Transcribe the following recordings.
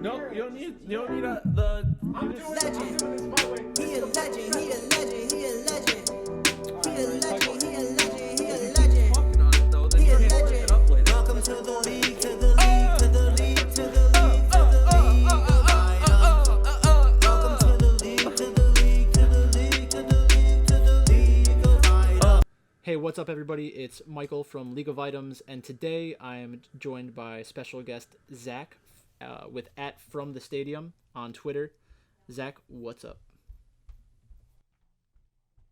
No, you don't need the. I'm doing this my way. He a legend, he a legend, he a legend. He a legend, he a legend, he a legend. Talking on it though, then He you a can't put it legend. up like that. Welcome to the league, to the league, to the league, to the league, to the league of items. Welcome to the league, to the league, to the league, to the league, to the league of items. Hey, what's up, everybody? It's Michael from League of Items, and today I am joined by special guest Zach with @from the stadium on Twitter. Zach, what's up?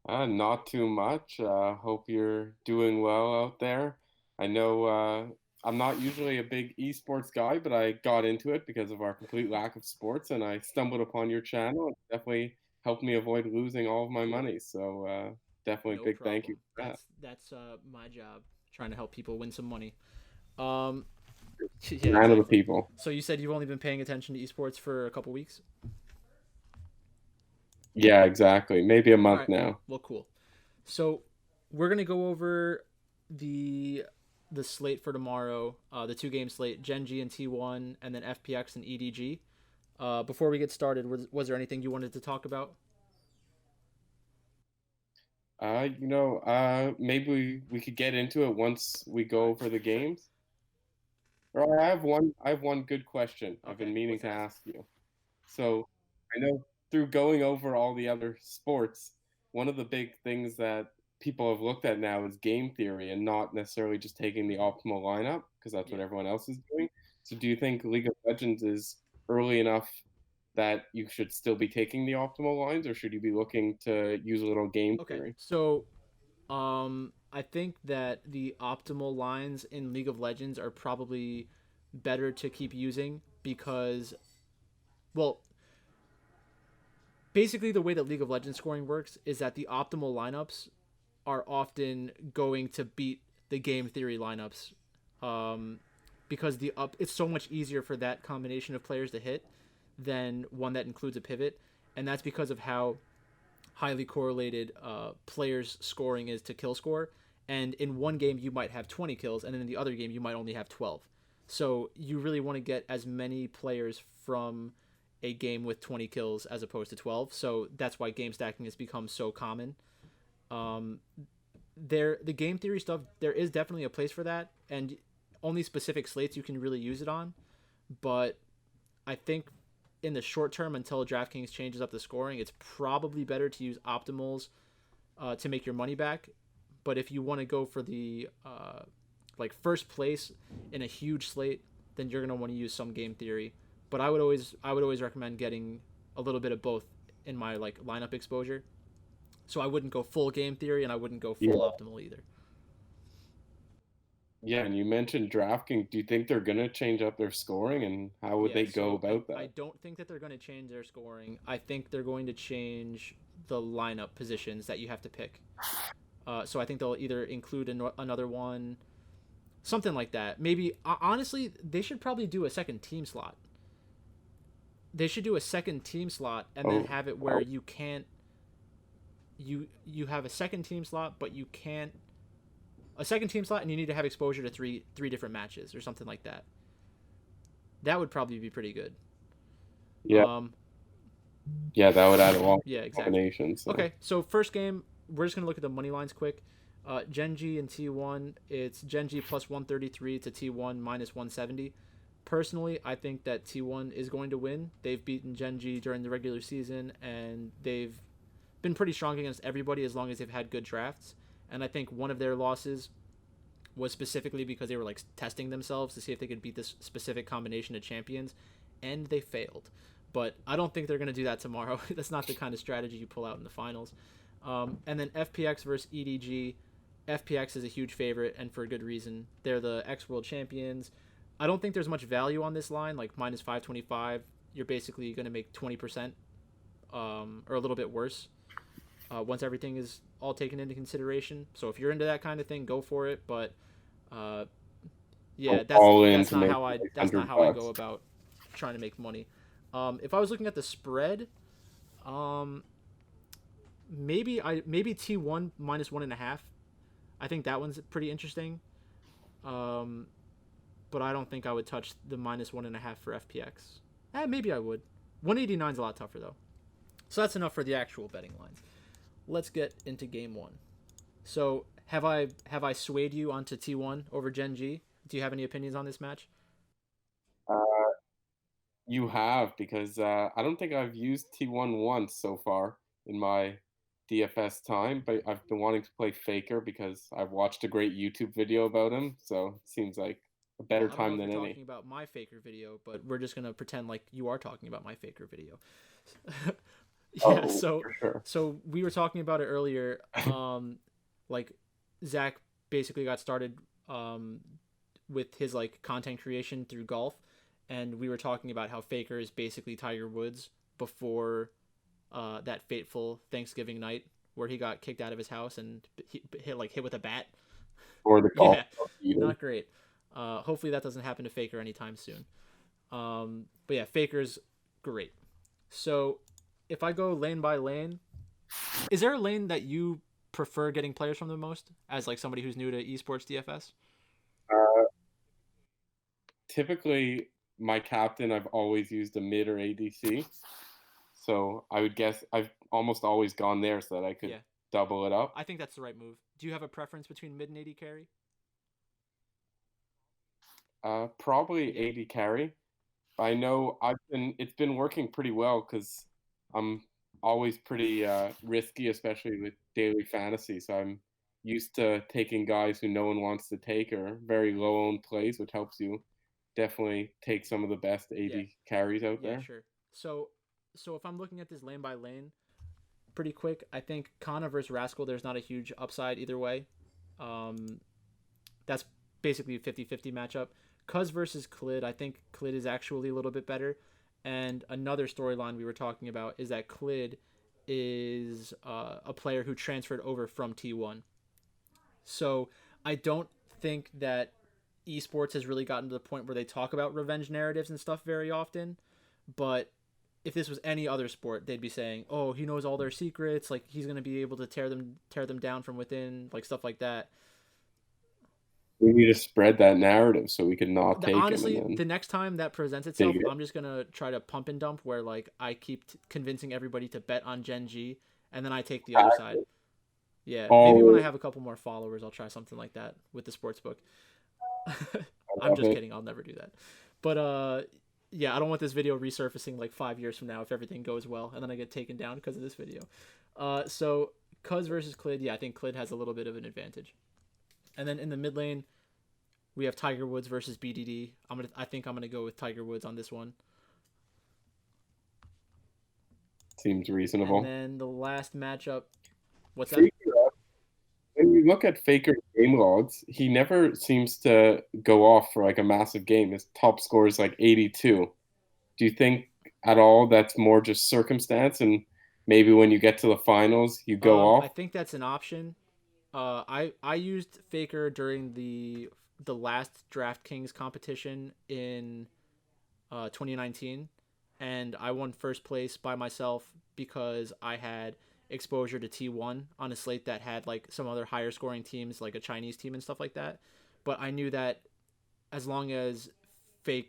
Not too much. Hope you're doing well out there. I know I'm not usually a big esports guy, but I got into it because of our complete lack of sports, and I stumbled upon your channel. It definitely helped me avoid losing all of my money. So definitely No big thank you problem. for that. That's my job, trying to help people win some money. Um, yeah, Man of the exactly. people. So you said you've only been paying attention to esports for a couple weeks. Yeah, exactly. Maybe a All month right. now. Well, cool. So we're gonna go over the the slate for tomorrow, the two-game slate, Gen G and T1, and then FPX and EDG. Before we get started, was there anything you wanted to talk about? Maybe we could get into it once we All go right. over the games. Or I have one good question I've Okay. been meaning What's to that? ask you. So I know through going over all the other sports, one of the big things that people have looked at now is game theory and not necessarily just taking the Hmm. optimal lineup because that's what Yeah. everyone else is doing. So do you think League of Legends is early enough that you should still be taking the optimal lines, or should you be looking to use a little game Okay. theory? So, I think that the optimal lines in League of Legends are probably better to keep using because, well, basically the way that League of Legends scoring works is that the optimal lineups are often going to beat the game theory lineups, um, because the up it's so much easier for that combination of players to hit than one that includes a pivot, and that's because of how highly correlated players scoring is to kill score. And in one game you might have 20 kills, and in the other game you might only have 12. So you really want to get as many players from a game with 20 kills as opposed to 12. So that's why game stacking has become so common. Um, the game theory stuff, there is definitely a place for that, and only specific slates you can really use it on. But I think in the short term, until DraftKings changes up the scoring, it's probably better to use optimals to make your money back. But if you want to go for the like first place in a huge slate, then you're gonna want to use some game theory. But I would always recommend getting a little bit of both in my like lineup exposure. So I wouldn't go full game theory, and I wouldn't go full Yeah. optimal either. Yeah, and you mentioned DraftKings. Do you think they're gonna change up their scoring, and how would Yeah, they go so I, about I that? don't think that they're going to change their scoring. I think they're going to change the lineup positions that you have to pick. So I think they'll either include another one, something like that. Maybe honestly, they should probably do a second team slot. They should do a second team slot and then Oh, have it where oh, you can't you have a second team slot, but you can't a second team slot, and you need to have exposure to three different matches or something like that. That would probably be pretty good. yeah, Um, yeah, that would add a lot of yeah, exactly. combinations. So. Okay, so first game, we're just gonna look at the money lines quick. Genji and T1, it's Genji plus 133 to T1 minus 170. Personally, I think that T1 is going to win. They've beaten Genji during the regular season, and they've been pretty strong against everybody as long as they've had good drafts. And I think one of their losses was specifically because they were like testing themselves to see if they could beat this specific combination of champions, and they failed. But I don't think they're going to do that tomorrow. That's not the kind of strategy you pull out in the finals. And then FPX versus EDG. FPX is a huge favorite, and for a good reason. They're the ex world champions. I don't think there's much value on this line, like minus 525. You're basically going to make 20%, or a little bit worse, once everything is all taken into consideration. So if you're into that kind of thing, go for it. But uh, yeah, Go all in that's to not make how I like that's not 100 how I go bucks. about trying to make money. If I was looking at the spread, um, maybe T1 minus 1.5. I think that one's pretty interesting. Um, but I don't think I would touch the minus 1.5 for FPX. Maybe I would. 189 is a lot tougher though. So that's enough for the actual betting lines. Let's get into game one. So have I swayed you onto T1 over Gen G? Do you have any opinions on this match? Uh, you have because I don't think I've used T1 once so far in my DFS time, but I've been wanting to play Faker because I've watched a great YouTube video about him, so it seems like a Well, better I don't know time if than you're any. talking about my Faker video, but we're just gonna pretend like you are talking about my Faker video. Yeah, Oh, so for sure. so we were talking about it earlier. Like Zach basically got started with his like content creation through golf, and we were talking about how Faker is basically Tiger Woods before that fateful Thanksgiving night where he got kicked out of his house and hit with a bat. Or the golf Yeah, club even. not great. Hopefully that doesn't happen to Faker anytime soon. But yeah, Faker's great. So if I go lane by lane, is there a lane that you prefer getting players from the most as like somebody who's new to esports DFS? Uh, Typically, my captain, I've always used a mid or ADC. So I would guess I've almost always gone there so that I could Yeah, double it up. I think that's the right move. Do you have a preference between mid and AD carry? Probably Yeah, 80 carry. I know it's been working pretty well because I'm always pretty risky, especially with daily fantasy. So I'm used to taking guys who no one wants to take or very low owned plays, which helps you definitely take some of the best yeah, 80 carries out yeah, there. sure. So if I'm looking at this lane by lane, pretty quick, I think Kana versus Rascal, there's not a huge upside either way. Um, that's basically a 50-50 matchup. Cuz versus Klid, I think Klid is actually a little bit better. And another storyline we were talking about is that Klid is a player who transferred over from T1. So I don't think that esports has really gotten to the point where they talk about revenge narratives and stuff very often. But if this was any other sport, they'd be saying, "Oh, he knows all their secrets. Like he's gonna be able to tear them down from within, like stuff like that." We need to spread that narrative so we can not take him and Honestly, then the next time that presents take itself, it. I'm just gonna try to pump and dump where like I keep convincing everybody to bet on Gen G, and then I take the other side. Yeah, maybe when I All have a couple more followers, I'll try something like that with the sports book. I I'm love just it. kidding. I'll never do that. But yeah, I don't want this video resurfacing like 5 years from now if everything goes well, and then I get taken down because of this video. So Cuz versus Klid, yeah, I think Klid has a little bit of an advantage. And then in the mid lane, we have Tiger Woods versus BDD. I think I'm gonna go with Tiger Woods on this one. Seems And reasonable. then the last matchup, what's that? Faker, when you look at Faker's game logs, he never seems to go off for like a massive game. His top score is like 82. Do you think at all that's more just circumstance and maybe when you get to the finals you go I off? think that's an option. I used Faker during the last DraftKings competition in 2019, and I won first place by myself because I had exposure to T1 on a slate that had like some other higher scoring teams, like a Chinese team and stuff like that. But I knew that as long as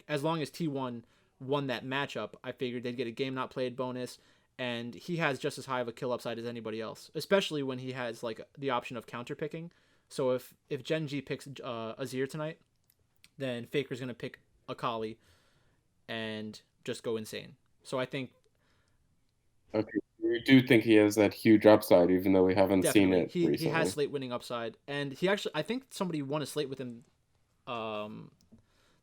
as long as T1 won that matchup, I figured they'd get a game not played bonus, and he has just as high of a kill upside as anybody else, especially when he has like the option of counter picking. So if Gen G picks Azir tonight, then Faker's gonna pick Akali and just go insane. So I think Okay. You do think he has that huge upside even though we haven't seen definitely it he has recently. slate winning upside, and he actually I think somebody won a slate with him um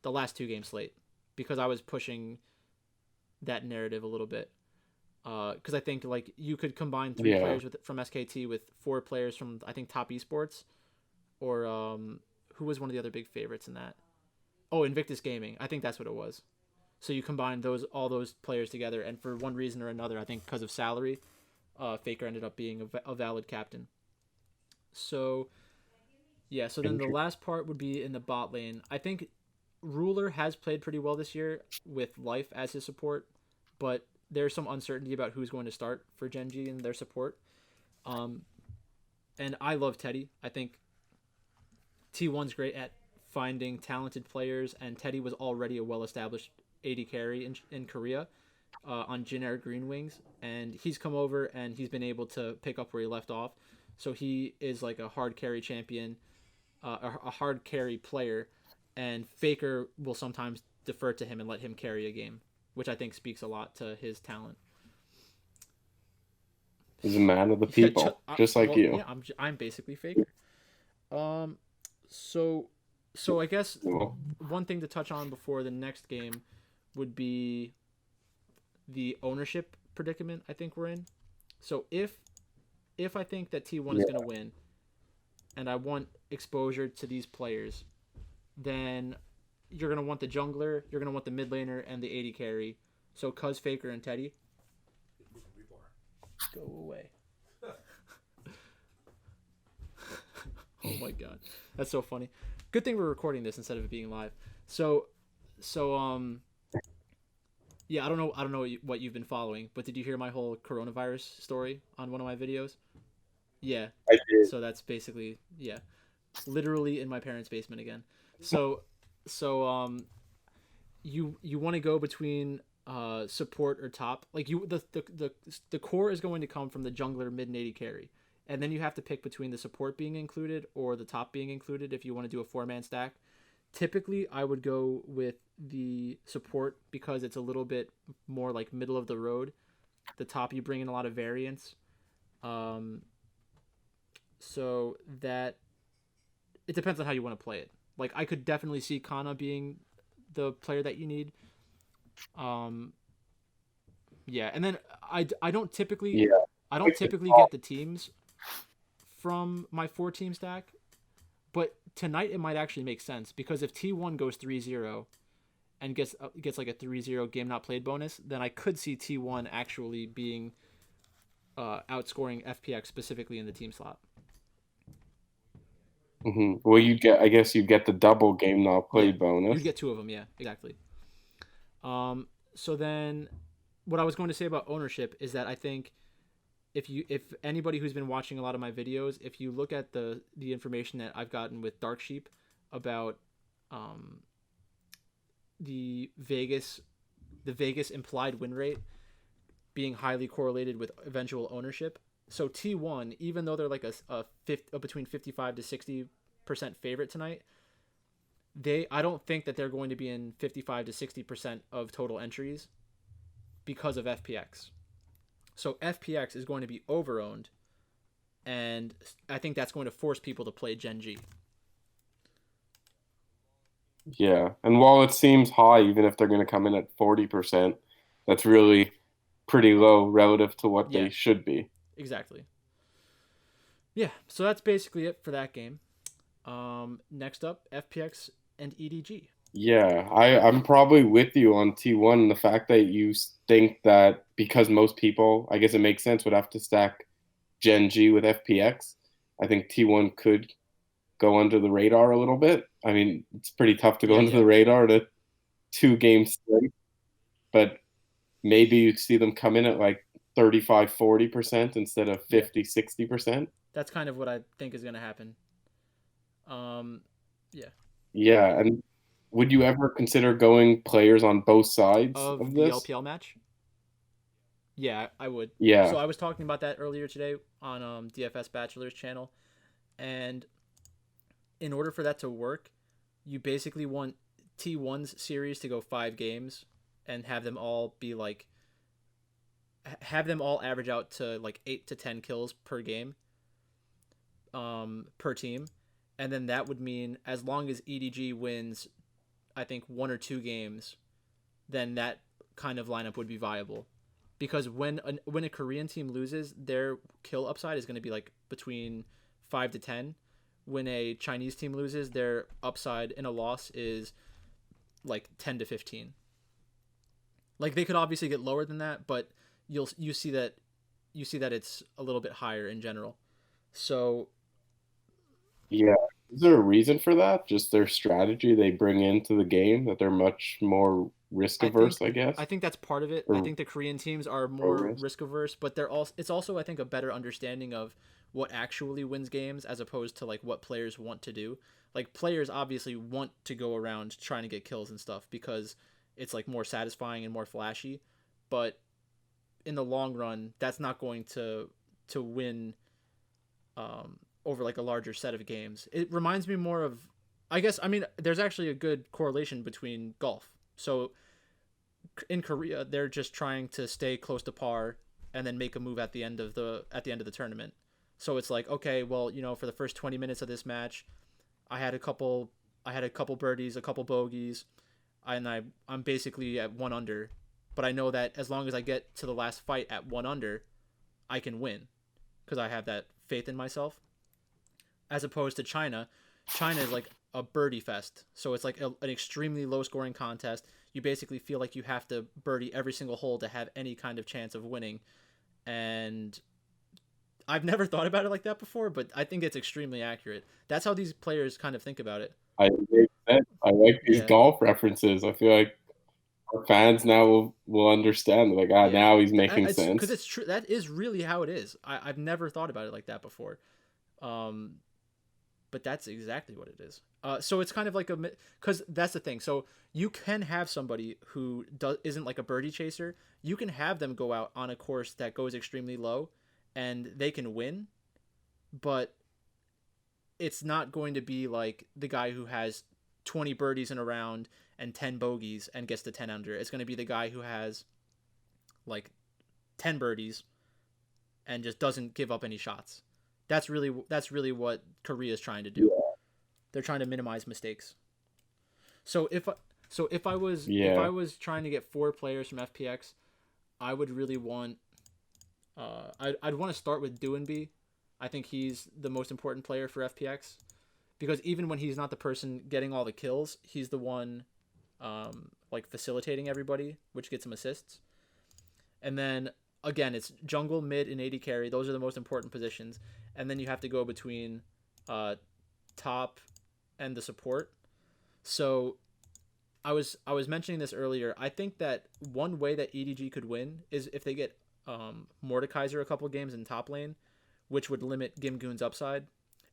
the last two game slate because I was pushing that narrative a little bit. Because I think like you could combine three Yeah. players from SKT with four players from I think top esports or who was one of the other big favorites in that? Oh, Invictus Gaming. I think that's what it was. So you combine those all those players together, and for one reason or another, I think because of salary, Faker ended up being a valid captain. So yeah, so then the last part would be in the bot lane. I think Ruler has played pretty well this year with Life as his support, but there's some uncertainty about who's going to start for Gen G and their support. Um, and I love Teddy. I think T1's great at finding talented players, and Teddy was already a well established AD carry in Korea on Jin Green Wings, and he's come over and he's been able to pick up where he left off. So he is like a hard carry champion, a hard carry player, and Faker will sometimes defer to him and let him carry a game, which I think speaks a lot to his talent. He's a man of the people, just like you. Yeah, I'm basically Faker. So I guess one thing to touch on before the next game would be the ownership predicament I think we're in. So if I think that T1 is going to win and I want exposure to these players, then you're going to want the jungler, you're going to want the mid laner, and the AD carry. So Cuz, Faker, and Teddy. Go away. Oh my god. That's so funny. Good thing we're recording this instead of it being live. So yeah, I don't know what you've been following, but did you hear my whole coronavirus story on one of my videos? Yeah. I did. So that's basically, yeah, literally in my parents' basement again. So you want to go between support or top. Like the core is going to come from the jungler, mid, and AD carry. And then you have to pick between the support being included or the top being included if you want to do a 4-man stack. Typically, I would go with the support because it's a little bit more like middle of the road. The top, you bring in a lot of variance. So that it depends on how you want to play it. Like, I could definitely see Kana being the player that you need. Yeah, and then I don't typically get the teams from my 4-team stack, but tonight it might actually make sense because if T1 goes 3-0 and gets like a 3-0 game not played bonus, then I could see T1 actually being outscoring FPX specifically in the team slot. Mm-hmm. Well, I guess you get the double game not played bonus. You get 2 of them, yeah, exactly. So then what I was going to say about ownership is that I think if anybody who's been watching a lot of my videos, if you look at the information that I've gotten with Dark Sheep about the Vegas implied win rate being highly correlated with eventual ownership. So T1, even though they're like a between 55 to 60% favorite tonight, I don't think that they're going to be in 55 to 60% of total entries because of FPX. So FPX is going to be overowned, and I think that's going to force people to play Gen G. Yeah, and while it seems high, even if they're going to come in at 40%, that's really pretty low relative to what they should be. Exactly. Yeah, so that's basically it for that game. Next up, FPX and EDG. Yeah, I'm probably with you on T1. The fact that you think that because most people, I guess it makes sense, would have to stack Gen G with FPX, I think T1 could go under the radar a little bit. I mean, it's pretty tough to go under the radar to 2-game slate, but maybe you see them come in at like 35-40% instead of 50-60%. That's kind of what I think is going to happen. Yeah, and would you ever consider going players on both sides of the this? LPL match? Yeah, I would. Yeah. So I was talking about that earlier today on DFS Bachelor's channel, and in order for that to work, you basically want T1's series to go 5 games and have them all average out to like 8 to 10 kills per game, per team, and then that would mean as long as EDG wins, I think 1 or 2 games, then that kind of lineup would be viable. Because when a Korean team loses, their kill upside is going to be like between 5 to 10. When a Chinese team loses, their upside in a loss is like 10 to 15. Like, they could obviously get lower than that, but you see that it's a little bit higher in general. So yeah, is there a reason for that? Just their strategy they bring into the game, that they're much more risk averse, I guess. I think that's part of it. I think the Korean teams are more risk averse, but it's also I think a better understanding of what actually wins games as opposed to like what players want to do. Like, players obviously want to go around trying to get kills and stuff because it's like more satisfying and more flashy, but in the long run, that's not going to win over like a larger set of games. It reminds me more of, I guess, I mean, there's actually a good correlation between golf. So in Korea, they're just trying to stay close to par and then make a move at the end of the tournament. So it's like, okay, well, for the first 20 minutes of this match, I had a couple birdies, a couple bogeys, and I'm basically at 1 under, but I know that as long as I get to the last fight at 1 under, I can win because I have that faith in myself. As opposed to China is like a birdie fest. So it's like an extremely low scoring contest. You basically feel like you have to birdie every single hole to have any kind of chance of winning. And I've never thought about it like that before, but I think it's extremely accurate. That's how these players kind of think about it. I like these golf references. I feel like our fans now will understand. Like, now he's making sense. Because it's true. That is really how it is. I've never thought about it like that before. But that's exactly what it is. So it's kind of like because that's the thing. So you can have somebody who isn't like a birdie chaser. You can have them go out on a course that goes extremely low, and they can win, but it's not going to be like the guy who has 20 birdies in a round and 10 bogeys and gets to 10 under. It's going to be the guy who has like 10 birdies and just doesn't give up any shots. That's really what Korea is trying to do. Yeah. They're trying to minimize mistakes. So if I was trying to get 4 players from FPX, I would really want I'd want to start with Duanby. I think he's the most important player for FPX because even when he's not the person getting all the kills, he's the one like facilitating everybody, which gets him assists. And then again, it's jungle, mid, and AD carry. Those are the most important positions. And then you have to go between top and the support. So I was mentioning this earlier. I think that one way that EDG could win is if they get Mordekaiser a couple games in top lane, which would limit Gimgoon's upside.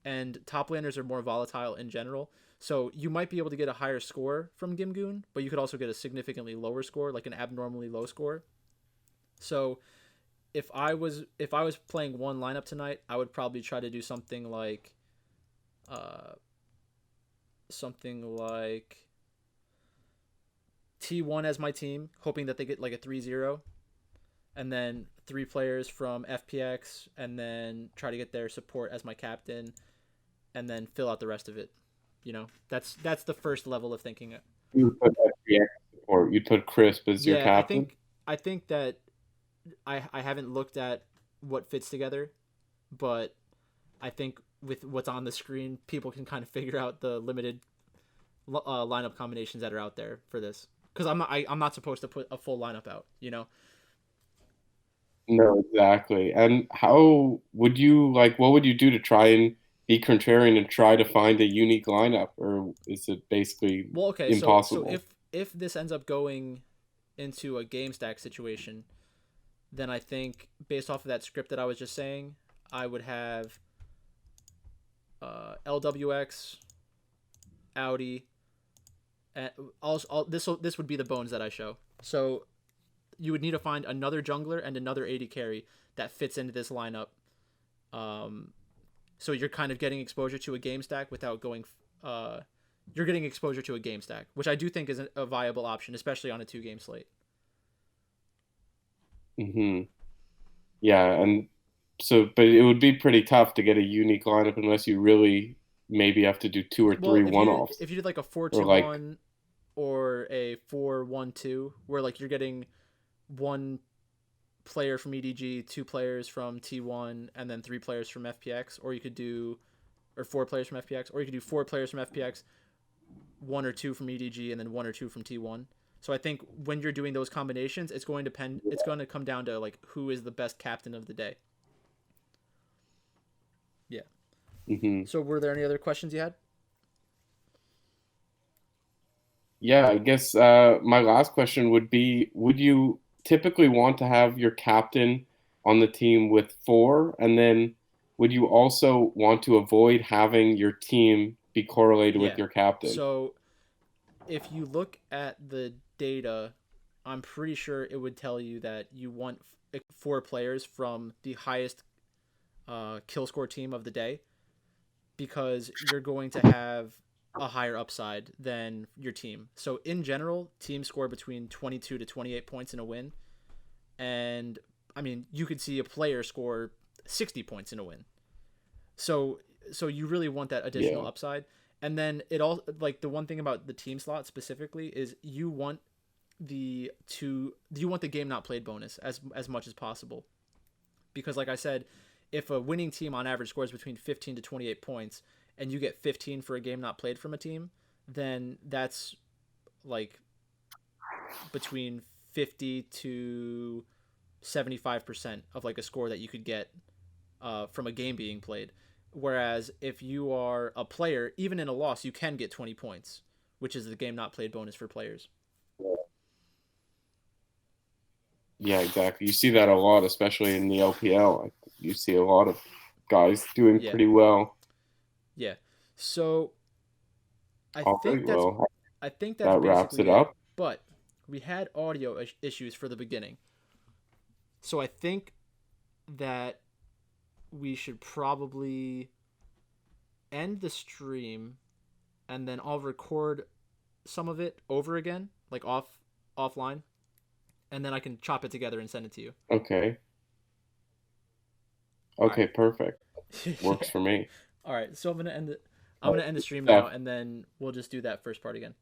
And top laners are more volatile in general. So you might be able to get a higher score from Gimgoon, but you could also get a significantly lower score, like an abnormally low score. So if I was playing one lineup tonight, I would probably try to do something like T1 as my team, hoping that they get like a 3-0, and then 3 players from FPX, and then try to get their support as my captain, and then fill out the rest of it. That's the first level of thinking. You put FPX support. You put Crisp as your captain. I think that I haven't looked at what fits together, but I think with what's on the screen, people can kind of figure out the limited lineup combinations that are out there for this. Because I'm not supposed to put a full lineup out, No, exactly. And how would you what would you do to try and be contrarian and try to find a unique lineup, or is it basically impossible? So if this ends up going into a game stack situation, then I think based off of that script that I was just saying, I would have LWX, Audi, and also this would be the bones that I show. So you would need to find another jungler and another AD carry that fits into this lineup. So you're kind of getting exposure to a game stack without going. You're getting exposure to a game stack, which I do think is a viable option, especially on a 2-game slate. Yeah, and so, but it would be pretty tough to get a unique lineup unless you really maybe have to do 2 or 3 one-offs. If you did like a 4-2-1 or a 4-1-2, where like you're getting 1 player from EDG, 2 players from T1, and then 3 players from FPX, or 4 players from FPX, or you could do 4 players from FPX, 1 or 2 from EDG, and then 1 or 2 from T1. So I think when you're doing those combinations, it's going to come down to like who is the best captain of the day. Yeah. So were there any other questions you had? Yeah, I guess my last question would be, would you typically want to have your captain on the team with 4, and then would you also want to avoid having your team be correlated with your captain? So if you look at the data, I'm pretty sure it would tell you that you want 4 players from the highest kill score team of the day, because you're going to have a higher upside than your team. So in general, teams score between 22 to 28 points in a win. And I mean, you could see a player score 60 points in a win. So you really want that additional upside. And then it all, like, the one thing about the team slot specifically is you want the game not played bonus as much as possible. Because like I said, if a winning team on average scores between 15 to 28 points and you get 15 for a game not played from a team, then that's like between 50 to 75% of like a score that you could get from a game being played. Whereas if you are a player, even in a loss, you can get 20 points, which is the game not played bonus for players. Yeah, exactly. You see that a lot, especially in the LPL. You see a lot of guys doing pretty well. Yeah. So I think that that's wraps basically it up. But we had audio issues for the beginning. So I think that we should probably end the stream, and then I'll record some of it over again, like offline, and then I can chop it together and send it to you. Okay. Right. Perfect. Works for me. All right, so I'm gonna end the stream now, and then we'll just do that first part again.